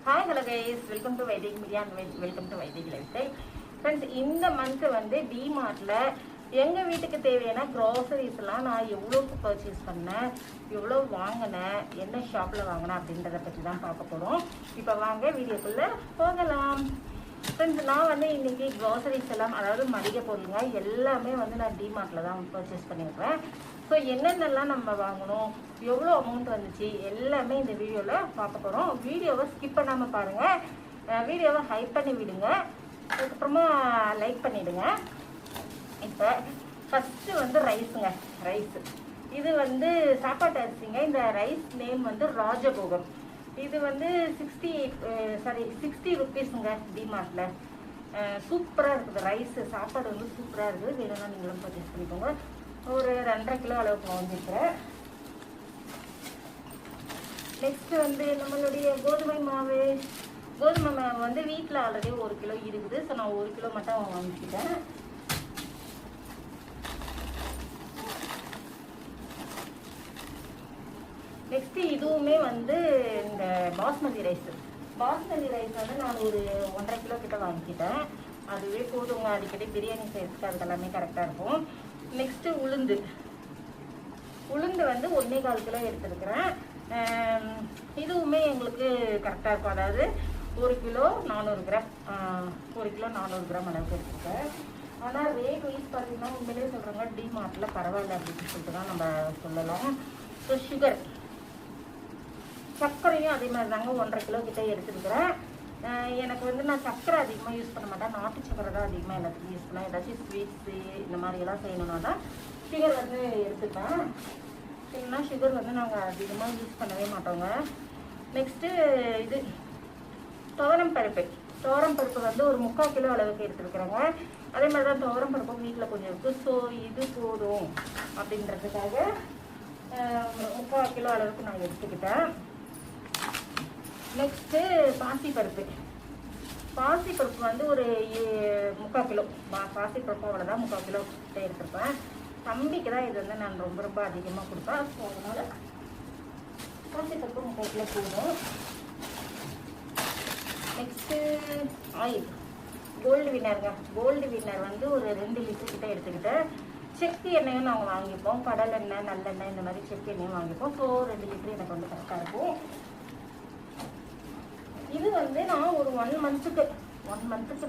Hi hello guys, welcome to Vaidik media and welcome to Vaidik lifestyle. Friends, இந்த month வந்து டிமார்ட்டில் எங்கள் வீட்டுக்கு தேவையான க்ராசரிஸ்லாம் நான் எவ்வளோக்கு பர்ச்சேஸ் பண்ணேன், எவ்வளோ வாங்கினேன், என்ன ஷாப்பில் வாங்கினேன் அப்படின்றத பற்றி தான் பார்க்க போகிறோம். இப்போ வாங்க வீடியோக்குள்ளே போகலாம். ஃப்ரெண்ட்ஸ், நான் வந்து இன்றைக்கி க்ராசரிஸ் எல்லாம், அதாவது மளிகை பொருளுங்க எல்லாமே வந்து நான் டிமார்ட்டில் தான் பர்ச்சேஸ் பண்ணியிருக்கேன். ஸோ என்னென்னலாம் நம்ம வாங்கணும், எவ்வளோ அமௌண்ட் வந்துச்சு எல்லாமே இந்த வீடியோவில் பார்க்க போகிறோம். வீடியோவை ஸ்கிப் பண்ணாமல் பாருங்கள். வீடியோவை ஹைப் பண்ணி விடுங்க, அதுக்கப்புறமா லைக் பண்ணிவிடுங்க. இப்போ ஃபஸ்ட்டு வந்து ரைஸுங்க. ரைஸு இது வந்து சாப்பாட்டு அரிசிங்க. இந்த ரைஸ் நேம் வந்து ராஜபோகம். இது வந்து 60 ருபீஸுங்க டிமார்ட்டில். சூப்பராக இருக்குது ரைஸு. சாப்பாடு வந்து சூப்பராக இருக்குது. வேணும்னா நீங்களும் பர்ச்சேஸ் பண்ணிக்கோங்க. ஒரு 2.5 கிலோ அளவுக்கு வாங்கியிருக்கிறேன். நெக்ஸ்ட் வந்து நம்மளுடைய கோதுமை மாவு வந்து வீட்டில் ஆல்ரெடி 1 கிலோ இருக்குது. ஸோ நான் 1 கிலோ மட்டும் வாங்கிக்கிட்டேன். நெக்ஸ்ட் இதுவுமே வந்து இந்த பாஸ்மதி ரைஸ் வந்து நான் ஒரு 1.5 கிலோ கிட்ட வாங்கிக்கிட்டேன். அதுவே போதுங்க, அடிக்கடி பிரியாணி செய்யறதுக்கு அதுக்கு எல்லாமே கரெக்டாக இருக்கும். நெக்ஸ்ட்டு உளுந்து வந்து 1.25 கிலோ எடுத்துருக்கிறேன். இதுவுமே எங்களுக்கு கரெக்டாக இருக்கும். அதாவது 1 கிலோ 400 கிராம் 1 கிலோ 400 கிராம் அளவுக்கு எடுத்துருக்கேன். ஆனால் ரேட் வைஸ் பார்த்தீங்கன்னா உண்மையிலே சொல்கிறாங்க டிமார்ட்டில் பரவாயில்ல அப்படின்னு சொல்லிட்டு தான் நம்ம சொல்லலாம். ஸோ சர்க்கரையும் அதே மாதிரி தாங்க 1.5 கிலோ கிட்டே எடுத்துருக்கிறேன். எனக்கு வந்து நான் சர்க்கரை அதிகமாக யூஸ் பண்ண மாட்டேன். நாட்டு சர்க்கரை தான் அதிகமாக எல்லாத்துக்கும் யூஸ் பண்ணேன். ஏதாச்சும் ஸ்வீட்ஸு இந்த மாதிரியெல்லாம் செய்யணுன்னா தான் சுகர் வந்து எடுத்துப்பேன். இல்லைன்னா சுகர் வந்து நாங்கள் அதிகமாக யூஸ் பண்ணவே மாட்டோங்க. நெக்ஸ்ட்டு இது துவரம் பருப்பு வந்து ஒரு 3/4 கிலோ அளவுக்கு எடுத்துருக்குறேங்க. அதே மாதிரி தான் துவரம் பருப்பும் வீட்டில் கொஞ்சம் இருக்குது. ஸோ இது போதும் அப்படின்றதுக்காக 3/4 கிலோ அளவுக்கு நான் எடுத்துக்கிட்டேன். நெக்ஸ்ட்டு பாசிப்பருப்பு வந்து ஒரு 3/4 கிலோ. பாசிப்பருப்பு அவ்வளோதான் 3/4 கிலோ கிட்ட எடுத்துருப்பேன். தம்பிக்கு தான் இது வந்து நான் ரொம்ப அதிகமாக கொடுப்பேன். ஸோ அதனால் பாசிப்பருப்பு 3/4 கிலோ போதும். நெக்ஸ்ட்டு ஆயில் கோல்டு வின்னர் வந்து ஒரு 2 லிட்டர் கிட்ட எடுத்துக்கிட்டேன். செக்கு எண்ணெயும் நாங்கள் வாங்கிப்போம். கடல் எண்ணெய், நல்லெண்ணெய் இந்த மாதிரி செக்கு எண்ணெயும் வாங்கிப்போம். ஸோ 2 லிட்டர் எனக்கு வந்து கரெக்டாக இருக்கும். இது வந்து நான் ஒரு 1 மந்த்துக்கு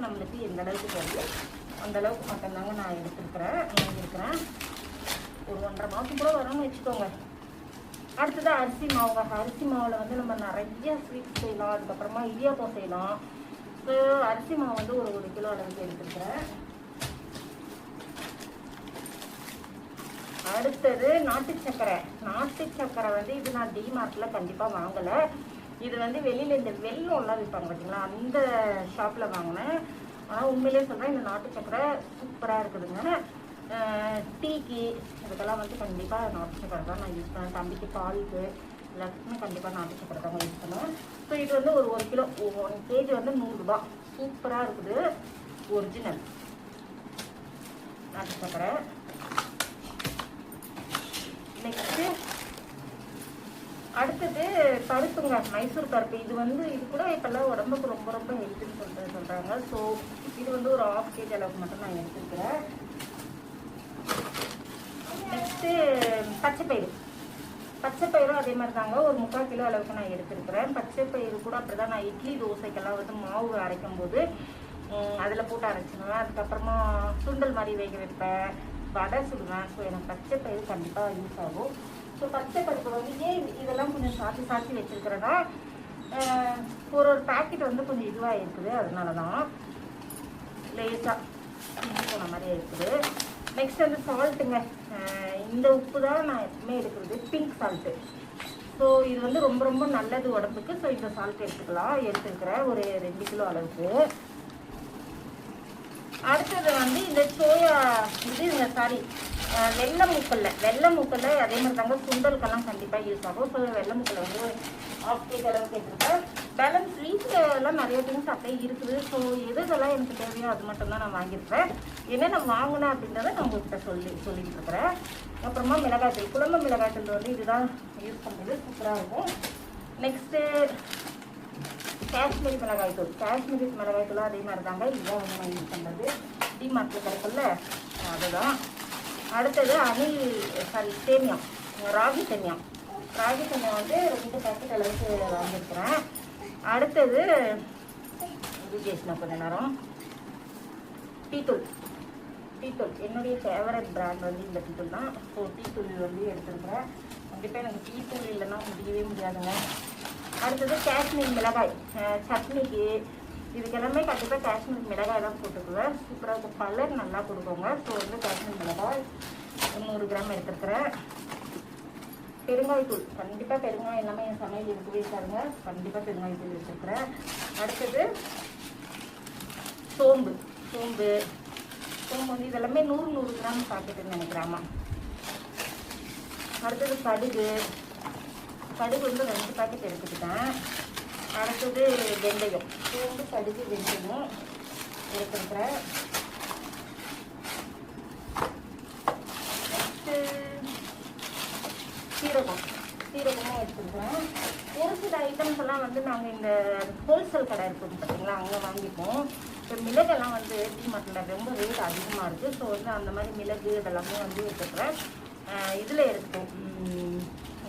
நம்மளுக்கு எந்த அளவுக்கு தேவையோ அந்த அளவுக்கு மட்டும்தாங்க நான் வாங்கியிருக்கிறேன். ஒரு 1.5 மாதம் கூட வரணும்னு வச்சுக்கோங்க. அடுத்தது அரிசி மாவில் வந்து நம்ம நிறைய ஸ்வீட் செய்யலாம். அதுக்கப்புறமா இடியாப்பம் செய்யலாம். ஸோ அரிசி மாவு வந்து ஒரு 1 கிலோ அளவுக்கு எடுத்துருக்கிறேன். அடுத்தது நாட்டு சக்கரை வந்து இது நான் டிமார்ட்டில் கண்டிப்பாக வாங்கலை. இது வந்து வெளியில் இந்த வெள்ளம்லாம் விற்பாங்க பார்த்தீங்களா, அந்த ஷாப்பில் வாங்கினேன். ஆனால் உண்மையிலே சொல்கிறேன், இந்த நாட்டு சக்கரை சூப்பராக இருக்குதுங்க. டீக்கு இதுக்கெல்லாம் வந்து கண்டிப்பாக நாட்டு சக்கரை தான் நான் யூஸ் பண்ணுவேன். தம்பிக்கு பாலுக்கு எல்லாத்துக்குமே கண்டிப்பாக நாட்டு சக்கரை தான் யூஸ் பண்ணுவேன். ஸோ இது வந்து ஒரு 1 கிலோ 1 கேஜி வந்து 100 ரூபா. சூப்பராக இருக்குது, ஒரிஜினல் நாட்டு சக்கரை. நெக்ஸ்ட்டு அடுத்தது பருப்புங்க, மைசூர் பருப்பு. இது கூட இப்போல்லாம் உடம்புக்கு ரொம்ப ஹெல்த்துன்னு சொல்கிறாங்க. ஸோ இது வந்து ஒரு 1/2 கேஜி அளவுக்கு மட்டும் நான் எடுத்துருக்கிறேன். நெக்ஸ்ட்டு பச்சைப்பயிரும் அதே மாதிரி தாங்க ஒரு 3/4 கிலோ அளவுக்கு நான் எடுத்துருக்கிறேன். பச்சைப்பயிறு கூட அப்படி தான் நான் இட்லி தோசைக்கெல்லாம் வந்து மாவு அரைக்கும் போது அதில் போட்டு அரைச்சிடுவேன். அதுக்கப்புறமா சுண்டல் மாதிரி வேக வைப்பேன், வடை சுடுவேன். ஸோ எனக்கு பச்சைப்பயிறு கண்டிப்பாக யூஸ் ஆகும். ஸோ பச்சைப்பருப்பு வந்து ஏன் இதெல்லாம் கொஞ்சம் சாத்தி வச்சுருக்கிறேன்னா ஒரு பேக்கெட் வந்து கொஞ்சம் இதுவாக இருக்குது, அதனால தான் லேசாக போன மாதிரி இருக்குது. நெக்ஸ்ட் வந்து சால்ட்டுங்க. இந்த உப்பு தான் நான் எப்பவுமே எடுக்கிறது, பிங்க் சால்ட்டு. ஸோ இது வந்து ரொம்ப நல்லது உடம்புக்கு. ஸோ இந்த சால்ட் எடுத்துருக்கிறேன் ஒரு 2 கிலோ அளவுக்கு. அடுத்தது வந்து இந்த வெள்ளை மூக்கல்ல அதே மாதிரி தாங்க சுண்டலுக்கெல்லாம் கண்டிப்பாக யூஸ் ஆகும். ஸோ வெள்ளை மூக்கல்ல வந்து 1/2 கேஜி அளவுக்கு எடுத்துருக்கேன். பேலன்ஸ் வீட்டில் எல்லாம் நிறைய திங்ஸ் அப்படியே இருக்குது. ஸோ எதெல்லாம் எனக்கு தேவையோ அது மட்டும்தான் நான் வாங்கியிருக்கேன். என்னென்ன வாங்கினேன் அப்படின்றத நான் உங்கள்கிட்ட சொல்லிட்டு இருக்கிறேன். அப்புறமா மிளகாய்த்தூள், குழம்பு மிளகாய்த்தூள் வந்து இதுதான் யூஸ் பண்ணுறது, சூப்பராக இருக்கும். நெக்ஸ்ட்டு காஷ்மீரி மிளகாய் தூள். காஷ்மீரி மிளகாய் தூளும் அதே மாதிரி தாங்க. இதுதான் வந்து நான் யூஸ் பண்ணுறது. டிமார்ட்டில் கிடைக்கும்ல அதுதான். அடுத்தது சேமியா, ராகி சேமியா. ராகி சேமியா வந்து 2 பேக்கெட் அளவுக்கு வாங்கியிருக்கிறேன். அடுத்தது கொஞ்ச நேரம் டீத்தூள். என்னுடைய ஃபேவரட் பிராண்ட் வந்து இந்த டீத்தூள் தான். ஸோ டீத்தூள் வந்து எடுத்துருக்குறேன். கண்டிப்பாக எனக்கு டீத்தூள் இல்லைன்னா முடியவே முடியாதுங்க. அடுத்தது காஷ்மீர் மிளகாய். சட்னிக்கு இதுக்கெல்லாமே கண்டிப்பாக காஷ்மீர் மிளகாய் தான் போட்டுக்குவேன். சூப்பராக இருக்கும், கலர் நல்லா கொடுக்குங்க. ஸோ வந்து காஷ்மீர் மிளகாய் 100 கிராம் எடுத்துருக்குறேன். பெருங்காயத்தூள், கண்டிப்பாக பெருங்காயம் எல்லாமே என் சமையல் இருக்கவே இருக்காருங்க. கண்டிப்பாக பெருங்காயத்தூள் எடுத்துருக்குறேன். அடுத்தது சோம்பு வந்து இதெல்லாமே 100 கிராம் பாக்கெட்டுன்னு நினைக்கிறாமா. அடுத்தது கடுகு வந்து 2 பாக்கெட் எடுத்துக்கிட்டேன். அடுத்தது வெந்தயம், சோம்பு, கடுகு, வெந்தயம் எடுத்துருக்குறேன். சீரகமும் எடுத்துருக்குறேன். ஒரு சில ஐட்டம்ஸ் எல்லாம் வந்து நாங்கள் இந்த ஹோல்சேல் கடை இருக்குது பார்த்தீங்களா, அங்கே வாங்கிப்போம். இப்போ மிளகெல்லாம் வந்து டிமார்ட்டில் ரொம்ப ரேட் அதிகமாக இருக்குது. ஸோ வந்து அந்த மாதிரி மிளகு இதெல்லாமே வந்து எடுத்துக்கிறேன். இதில் எடுத்துப்போம்,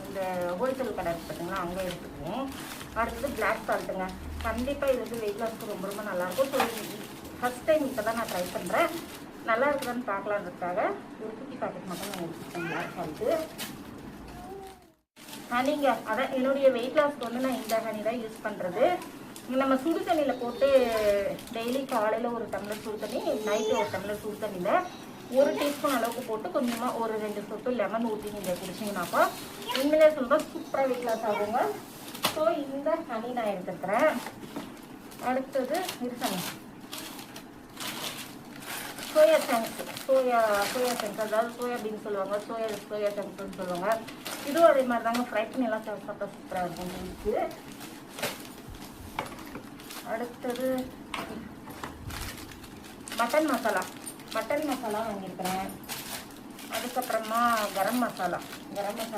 இந்த ஹோல்சேல் கடை இருக்குது பார்த்தீங்களா, அங்கே எடுத்துக்குவோம். அடுத்தது பிளாக் சால்ட்டுங்க. கண்டிப்பாக இது வந்து வெயிட் லாஸ்க்கு ரொம்ப ரொம்ப நல்லாயிருக்கும். ஸோ ஃபஸ்ட் டைம் இப்போ தான் நான் ட்ரை பண்ணுறேன். நல்லா இருக்குதான்னு பார்க்கலான்றதுக்காக ஒரு குட்டி பாக்கெட் மட்டும் நான் எடுத்துக்கிட்டேன் பிளாக் சால்ட்டு. ஹனிங்க, அதான் என்னுடைய வெயிட் லாஸ்க்கு வந்து நான் இந்த ஹனி தான் யூஸ் பண்ணுறது. நம்ம சுடு தண்ணியில் போட்டு டெய்லி காலையில் ஒரு டம்ளர் சுடு தண்ணி, நைட்டு ஒரு டம்ளர் சுடு தண்ணியில் 1 டீஸ்பூன் அளவுக்கு போட்டு கொஞ்சமாக ஒரு 2 சொட்டு லெமன் ஊற்றி நீங்கள் குடிச்சிங்கனாப்பா உண்மையிலே சொல்கிறேன் சூப்பராக வெயிட் லாஸ் ஆகுங்க. ஸோ இந்த ஹனி நான் எடுத்துக்கிறேன். அடுத்தது இருக்காங்க சோயா சங்க்ஸ், அதாவது சோயாபீன் சொல்லுவாங்க, சோயா சங்க்ஸ்ன்னு சொல்லுவாங்க. இதுவும் அதே மாதிரி தாங்க, ஃப்ரை பண்ணி எல்லாம் சாப்பிட்டா சூப்பராக இருக்கும் உங்களுக்கு. அடுத்தது மட்டன் மசாலா வாங்கியிருக்கிறேன். அதுக்கப்புறமா கரம் மசாலா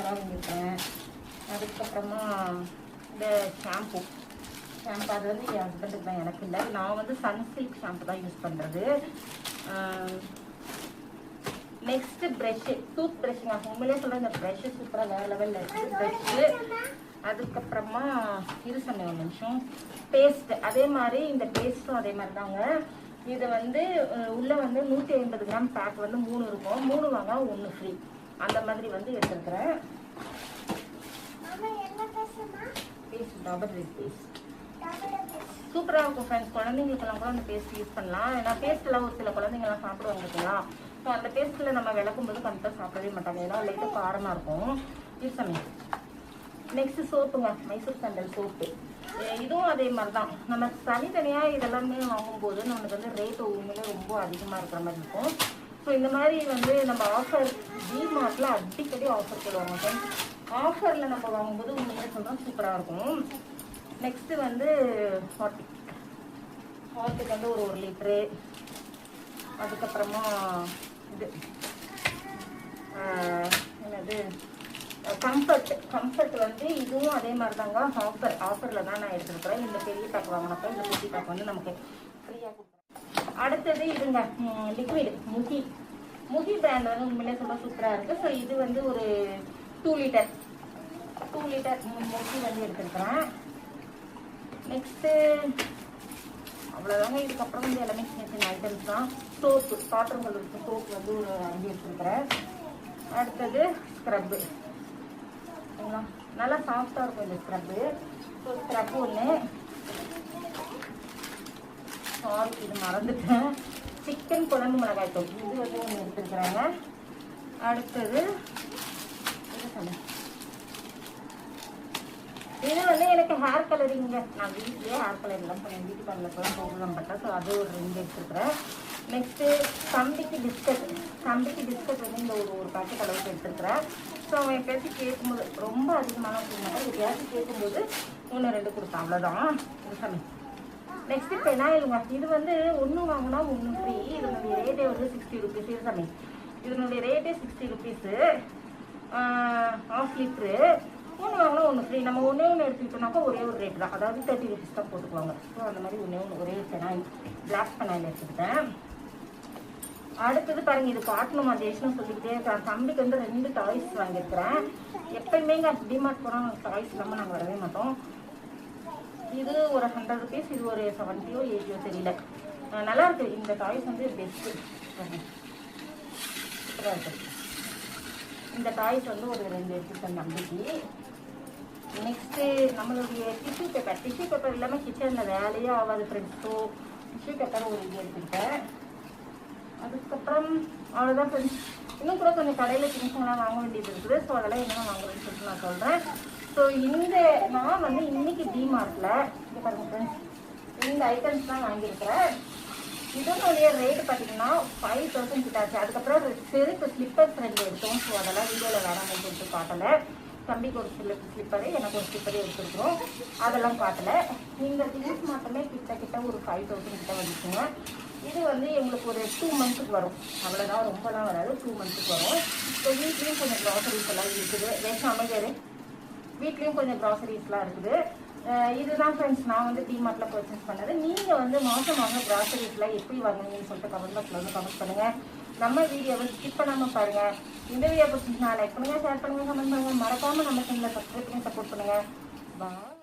வாங்கியிருக்கிறேன். அதுக்கப்புறமா இந்த ஷாம்பு அது வந்து என் ஹஸ்பண்டுக்கு தான், எனக்கு இல்லை. நான் வந்து சன்சில்க் ஷாம்பு தான் யூஸ் பண்ணுறது. நெக்ஸ்ட் ப்ரெஷ்ஷு, டூத் ப்ரெஷ்ஷுங்க. உண்மையிலே சொல்கிறேன், இந்த ப்ரெஷ்ஷு சூப்பராக வேறு லெவலில் இருக்குது ப்ரெஷ்ஷு. அதுக்கப்புறமா ஒரு நிமிஷம் பேஸ்ட். அதே மாதிரி இந்த பேஸ்ட்டும் அதே மாதிரி தாங்க. இது வந்து உள்ளே வந்து 150 கிராம் பேக் வந்து 3 இருக்கும். 3 வாங்க 1 ஃப்ரீ, அந்த மாதிரி வந்து எடுத்துருக்குறேன். பேஸ்ட் டாபர் ரெட் பேஸ்ட் சூப்பராக இருக்கும் ஃப்ரெண்ட்ஸ். குழந்தைங்களுக்கெல்லாம் கூட அந்த பேஸ்ட் யூஸ் பண்ணலாம். ஏன்னா பேஸ்ட்லாம் ஒரு சில குழந்தைங்கலாம் சாப்பிடுவாங்க பார்த்தீங்களா. ஸோ அந்த பேஸ்ட்டில் நம்ம விளக்கும் போது கண்டிப்பாக சாப்பிடவே மாட்டாங்க, ஏன்னா லைட்டாக காரமாக இருக்கும். யூஸ் பண்ணி நெக்ஸ்ட் சோப்புங்க, மைசூர் சாண்டல் சோப்பு. இதுவும் அதே மாதிரி தான். நம்ம தனித்தனியாக இதெல்லாமே வாங்கும்போது நம்மளுக்கு வந்து ரேட்டு உண்மையிலே ரொம்ப அதிகமாக இருக்கிற மாதிரி இருக்கும். ஸோ இந்த மாதிரி வந்து நம்ம ஆஃபர் டிமார்ட்டில் அடிக்கடி ஆஃபர் போடுவாங்க ஃப்ரெண்ட்ஸ். ஆஃபரில் நம்ம வாங்கும்போது உண்மையிலே சொல்கிறோம் சூப்பராக இருக்கும். நெக்ஸ்ட்டு வந்து ஹார்ட்டுக்கு வந்து ஒரு 1 லிட்ரு. அதுக்கப்புறமா இது என்னது கம்ஃபர்ட் வந்து இதுவும் அதே மாதிரி தாங்க. ஆஃபரில் தான் நான் எடுத்துருக்குறேன். இந்த பெரிய பேக் வாங்கினப்போ இந்த குட்டி பேக் வந்து நமக்கு ஃப்ரீயாக கொடுக்குறேன். அடுத்தது இதுங்க லிக்விட் முகி பிராண்ட் வந்து உண்மையிலே சொல்ல சூப்பராக இருக்குது. ஸோ இது வந்து ஒரு 2 லிட்டர் முகி வந்து எடுத்துருக்குறேன். நெக்ஸ்ட்டு அவ்வளோதாங்க. இதுக்கப்புறம் வந்து எல்லாமே சின்ன ஐட்டம்ஸ் தான். சோப்பு, பாத்திரங்கள் இருக்குது, சோப்பு வந்து ஒரு 5 எடுத்துருக்குறேன். அடுத்தது ஸ்க்ரப்பு, சரிங்களா, நல்லா சாஃப்டாக இருக்கும் இந்த ஸ்க்ரப்பு. ஸோ ஸ்க்ரப்பு ஒன்று. சாரி, இது மறந்துட்டேன். சிக்கன் குழம்பு மிளகாய் தூள் இது வந்து ஒன்று எடுத்துருக்குறாங்க. அடுத்தது இது வந்து எனக்கு ஹேர் கலரிங்க. நான் வீட்லேயே ஹேர் கலரிங்லாம் பண்ணேன், பியூட்டி பார்லருக்குலாம் போகலாம் பட்டேன். ஸோ அது ஒரு 2 எடுத்துருக்குறேன். நெக்ஸ்ட்டு தம்பிக்கு பிஸ்கட் வந்து இந்த ஒரு பாக்கெட் அளவுக்கு எடுத்துருக்குறேன். ஸோ அவன் எப்பயாச்சும் கேட்கும்போது ரொம்ப அதிகமான மாட்டேன், எப்பயாச்சும் கேட்கும்போது 1-2 கொடுத்தான், அவ்வளோதான். சாமி. நெக்ஸ்ட்டு பெனாயிலுங்க. இது வந்து 1 வாங்கினா 1 ஃப்ரீ. இதனுடைய ரேட்டே வந்து 60 ருபீஸ். இது சாமி, இதனுடைய ரேட்டே 60 ருபீஸு. 1/2 லிட்ரு. ஒன்று வாங்கினா ஒன்று ஃப்ரீ. நம்ம ஒன்றே ஒன்று எடுத்துக்கிட்டோம்னாக்கா ஒரே ஒரு ரேட் தான், அதாவது 30 rupees தான் போட்டுக்குவாங்க. ஸோ அந்த மாதிரி ஒரே ஒரு பெனாயில், பிளாக் பெனாயில் எடுத்துக்கிட்டேன். அடுத்தது பாருங்க, இது காட்டணும் மதேஷ்னு சொல்லிக்கிட்டே இருக்கேன். தம்பிக்கு வந்து 2 டாய்ஸ் வாங்கியிருக்கிறேன். எப்பயுமே டிமார்ட் போனால் டாய்ஸ் இல்லாமல் நாங்கள் வரவே மாட்டோம். இது ஒரு 100 rupees, இது ஒரு 70 or 80 தெரியல. நல்லா இருக்கு. இந்த டாய்ஸ் வந்து பெஸ்ட்டு, சூப்பராக இருக்குது. இந்த டாய்ஸ் வந்து ஒரு 2 எடுத்துக்கிட்டேன் தம்பிக்கு. நெக்ஸ்ட்டு நம்மளுடைய டிஷ்யூ பேப்பர் இல்லாமல் கிச்சனில் வேலையே ஆகாது ஃப்ரெண்ட்ஸ். ஸோ டிஷ்யூ பேப்பர் ஒரு இது எடுத்துக்கிட்டேன். அதுக்கப்புறம் அவ்வளோதான் ஃப்ரெண்ட்ஸ். இன்னும் கூட கொஞ்சம் கடையில் திங்ஸ்லாம் வாங்க வேண்டியது இருக்குது. ஸோ அதெல்லாம் என்னென்ன வாங்குறதுன்னு சொல்லிட்டு நான் சொல்கிறேன். ஸோ நான் வந்து இன்னைக்கு டிமார்ட்டில் இங்கே பாருங்க ஃப்ரெண்ட்ஸ், இந்த ஐட்டம்ஸ்லாம் வாங்கியிருக்கிறேன். இதனுடைய ரேட்டு பார்த்தீங்கன்னா 5000 கிட்ட ஆச்சு. அதுக்கப்புறம் செருப்பு ஸ்லிப்பர்ஸ் 2 எடுத்தோம். ஸோ அதெல்லாம் வீடியோவில் வேணாம்னு சொல்லிட்டு காட்டலை. தம்பிக்கு ஒரு ஸ்லிப்பரு, எனக்கு ஒரு ஸ்லிப்பரு எடுத்துருக்குறோம், அதெல்லாம் காட்டலை. இந்த திங்ஸ் மட்டுமே கிட்ட ஒரு 5000 கிட்ட வந்துச்சுங்க. இது வந்து எங்களுக்கு ஒரு 2 months வரும், அவ்வளோதான், ரொம்பலாம் வராது, 2 months வரும். ஸோ வீட்லேயும் கொஞ்சம் க்ராசரிஸ் எல்லாம் இருக்குது. வேஷம் அமைதியாரு, வீட்லேயும் கொஞ்சம் க்ராசரிஸ்லாம் இருக்குது. இதுதான் ஃப்ரெண்ட்ஸ் நான் வந்து டிமார்ட்டில் பர்ச்சேஸ் பண்ணது. நீங்கள் வந்து மாதமாக க்ராசரிஸ்லாம் எப்படி வாங்குவீங்கன்னு சொல்லிட்டு கமெண்ட் பாக்ஸில் வந்து கமெண்ட் பண்ணுங்கள். நம்ம வீடியோவை ஸ்கிப் பண்ணாமல் பாருங்கள். இந்த வீடியோ பிடிச்சிருந்தா லைக் பண்ணுங்கள், ஷேர் பண்ணுங்கள், கமெண்ட் பண்ணுங்கள். மறக்காமல் நம்ம சேனலை சப்ஸ்கிரைப் பண்ணி சப்போர்ட் பண்ணுங்கள். பாய்.